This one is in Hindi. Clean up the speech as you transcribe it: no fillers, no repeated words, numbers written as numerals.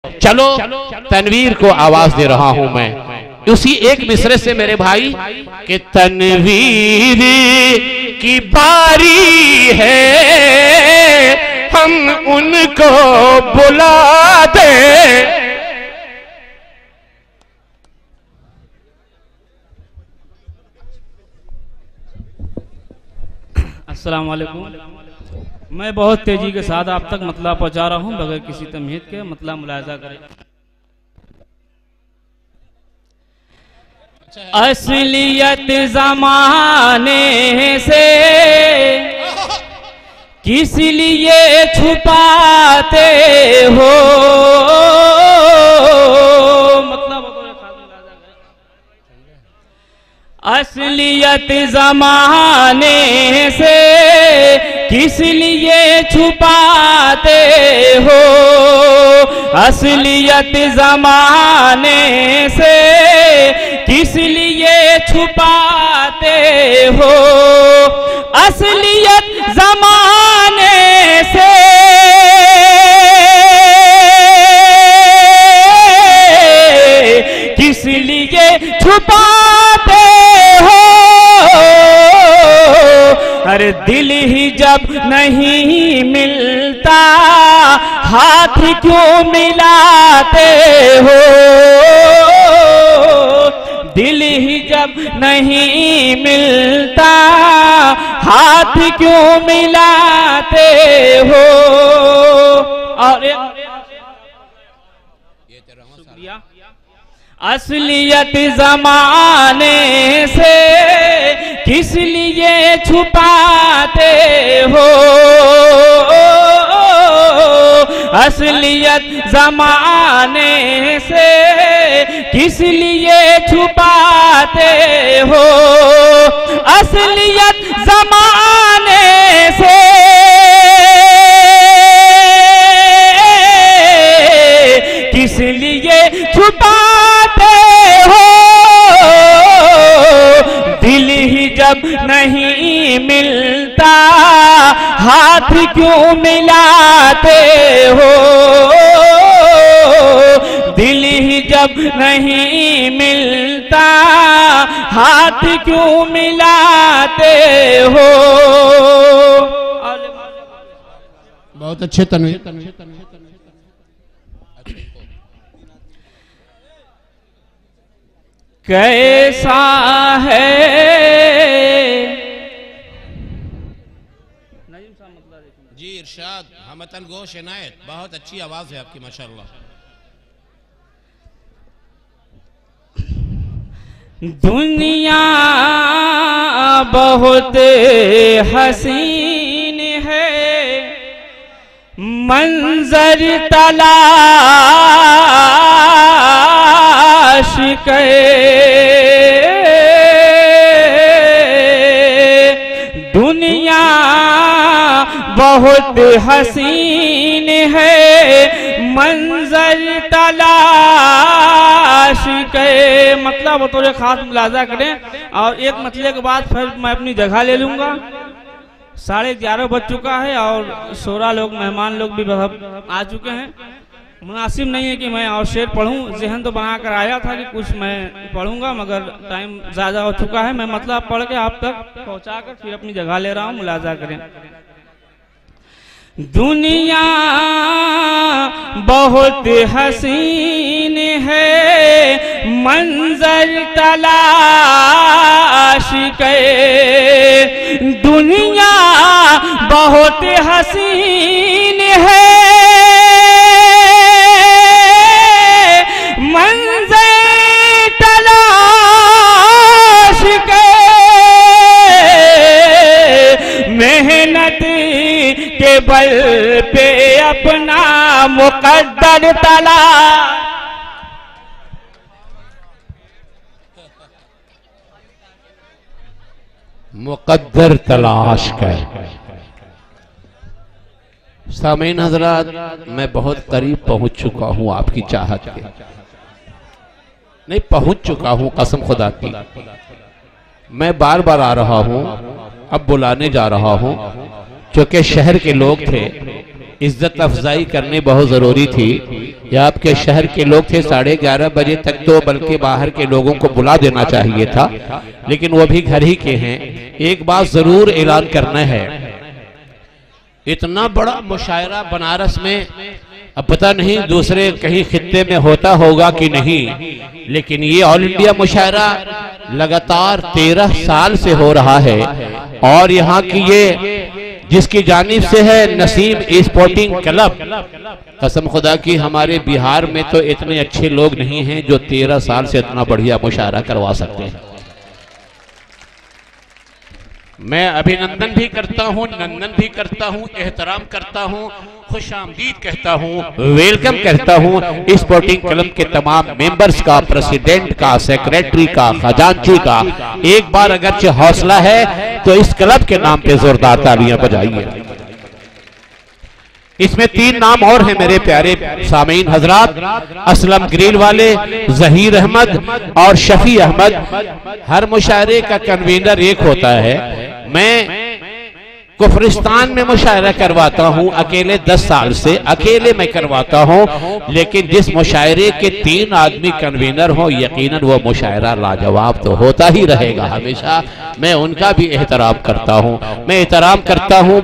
चलो तनवीर को आवाज दे रहा हूं मैं उसी एक मिसरे से मेरे भाई कि तनवीर की बारी है हम उनको बुला दे। अस्सलाम वालेकुम। मैं बहुत तेजी के साथ आप तक मतला पहुंचा रहा हूं बगैर किसी तमहीद के। मतला मुलाहिजा करें। असलियत ज़माने से किस लिए छुपाते हो। असलियत ज़माने से किस लिए छुपाते हो। असलियत ज़माने से किस लिए छुपाते हो। असलियत ज़माने से किस लिए छुपाते हो। अरे दिल ही जब नहीं मिलता हाथ क्यों मिलाते हो। दिल ही जब नहीं मिलता हाथ क्यों मिलाते हो। और शुक्रिया। असलियत ज़माने से किस लिए छुपाते हो। असलियत ज़माने से किस लिए छुपाते हो। असलियत ज़माने से किस लिए छुपाते हो। दिल ही जब नहीं मिलता हाथ क्यों मिलाते हो। दिल ही जब नहीं मिलता हाथ क्यों मिलाते हो। बहुत अच्छे तनवीर। कैसा है जी इरशाद हमतन गोश इनायत। बहुत अच्छी आवाज है आपकी माशाअल्लाह। दुनिया बहुत हसीन है मंजर तलाश करे। दुनिया बहुत हसीन है मंजर तलाश करे। मतलब बतौर खास मुलाजा करें। और एक मतले के बाद फिर मैं अपनी जगह ले लूंगा। 11:30 बज चुका है और 16 लोग मेहमान लोग भी आ चुके हैं। मुनासिब नहीं है कि मैं और शेर पढ़ूं। जहन तो बना कर आया था कि कुछ मैं पढ़ूंगा मगर टाइम ज़्यादा हो चुका है। मैं मतलब पढ़ के आप तक पहुंचा कर फिर अपनी जगह ले रहा हूं। मुलाजा करें। दुनिया बहुत हसीन है मंजर तलाश करे। दुनिया बहुत हसीन है मंजर तलाश करे। मेहनत के बल पे अपना मुकद्दर तलाश। मुकद्दर तलाश कर। सामीन हजरात मैं बहुत करीब पहुंच चुका हूं आपकी चाहत के। नहीं पहुंच चुका हूं कसम खुदा की। मैं बार बार आ रहा हूं अब बुलाने जा रहा हूं क्योंकि शहर के लोग थे, इज्जत अफजाई करनी बहुत जरूरी थी। या आपके शहर के लोग थे 11:30 बजे तक तो बल्कि बाहर के लोगों को बुला देना चाहिए था, लेकिन वो भी घर ही के हैं। एक बात जरूर ऐलान करना है, इतना बड़ा मुशायरा बनारस में, अब पता नहीं दूसरे कहीं खित्ते में होता होगा कि नहीं, लेकिन ये ऑल इंडिया मुशायरा लगातार 13 साल से हो रहा है। और यहाँ की ये जिसकी जानिब से है नसीम स्पोर्टिंग क्लब, कसम खुदा की हमारे बिहार में तो इतने अच्छे लोग नहीं हैं जो 13 साल से इतना बढ़िया मुशायरा करवा सकते हैं। मैं अभिनंदन भी करता हूं, नंदन भी करता हूं, एहतराम करता हूं, खुशामदीद कहता हूं, वेलकम कहता हूं स्पोर्टिंग क्लब के तमाम मेंबर्स का, प्रेसिडेंट का, सेक्रेटरी का, खजांची का। एक बार अगरचे हौसला है तो इस क्लब के नाम पे जोरदार तालियां बजाइए। इसमें 3 नाम और हैं मेरे प्यारे सामीन हजरात, असलम ग्रिल वाले, जहीर अहमद और शफी अहमद। हर मुशायरे का कन्वीनर एक होता है। मैं कुफरिस्तान में मुशायरा करवाता हूं अकेले 10 साल से, अकेले मैं करवाता हूं, लेकिन जिस मुशायरे के 3 आदमी कन्वीनर हो यकीनन वो मुशायरा लाजवाब तो होता ही रहेगा हमेशा। मैं उनका भी एहतराम करता हूं। मैं एहतराम करता हूं